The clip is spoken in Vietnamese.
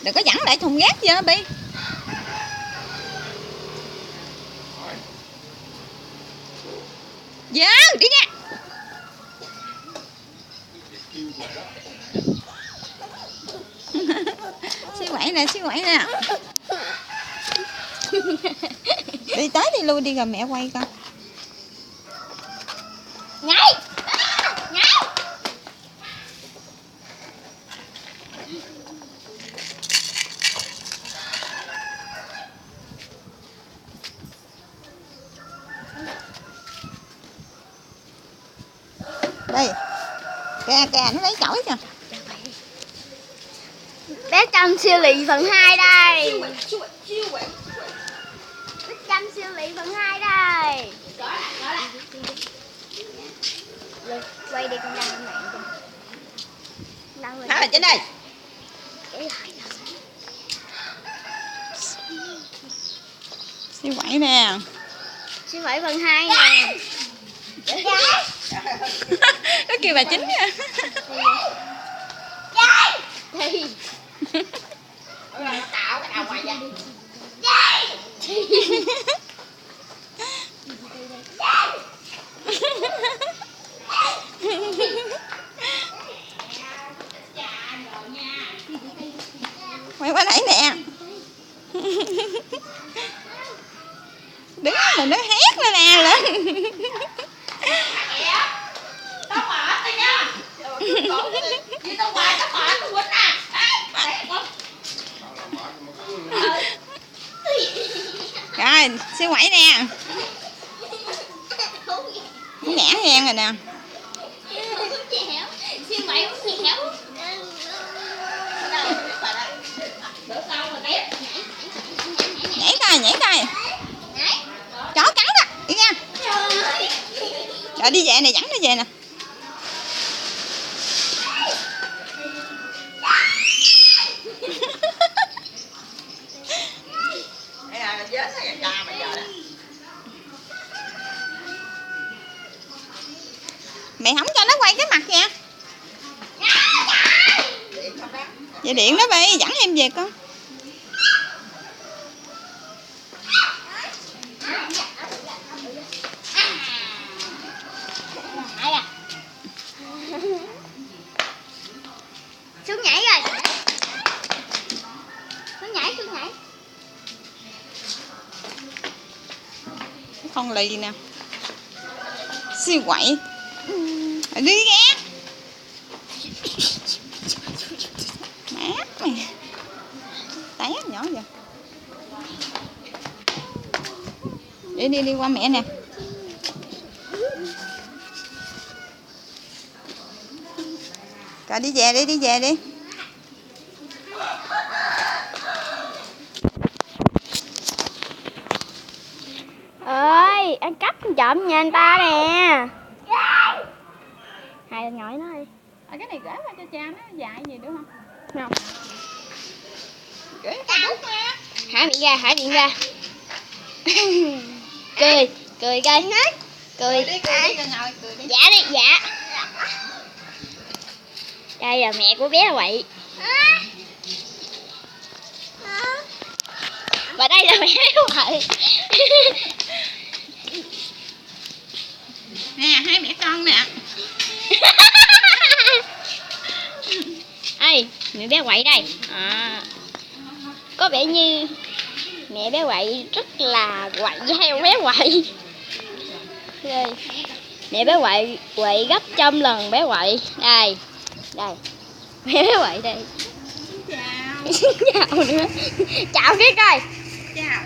Đừng có dẫn lại thùng rác chưa Bi. Dạ đi nha. Siêu quậy nè, siêu quậy nè. Đi tới đi lui đi rồi mẹ quay con. Nhảy. Nhảy. Đây. Kìa kìa nó lấy chổi kìa. Bé Trâm siêu lì phần 2 đây. Bé Trâm siêu lì phần 2 đây. Quay đi con đăng mạng kìa. Thả lên trên đây. Siêu quậy nè. Siêu quậy phần 2 nè. Nó kêu bà Chính nha. Thì nó tạo cái đầu ngoài vậy. Quay qua nãy nè. Đứng mà nó hét lên nè lên. Tao mệt rồi nha. Vì tao hoài tao mệt tao quýnh à. Rồi, siêu quẩy nè. Nhã hen rồi nè. siêu quậy cũng dẻo. Nhảy coi, nhảy coi. Chó cắn đó, đi nha. Rồi đi về nè, dẫn nó về nè. Mẹ không cho nó quay cái mặt kìa. Về điện đó Bi, dẫn em về con. Xuống nhảy rồi. Xuống nhảy, xuống nhảy. Con lì nè. Siêu quậy. Đi ghé. Mát mày. Té nhỏ vậy. Đi qua mẹ nè. Rồi đi về đi, đi về đi. Ơi, ăn cắp trộm nhà người ta nè. Hai con nhỏi nó đi. Cái này gửi qua cho cha nó dạy gì đúng không? Không. Gửi qua bút nha. Hả miệng ra, hả miệng ra. Cười, cười coi. Cười. Đi, cười đi, ngồi, cười đi. Dạ đi, dạ. Đây là mẹ của bé quậy. Và đây là mẹ quậy. Nè, hai mẹ con nè. Ê, mẹ bé quậy đây. Có vẻ như mẹ bé quậy rất là quậy theo bé quậy. Đây. Mẹ bé quậy quậy gấp trăm lần bé quậy. Đây. Đây. Mẹ bé quậy đây. Chào. Chào nữa. Chào cái coi. Chào.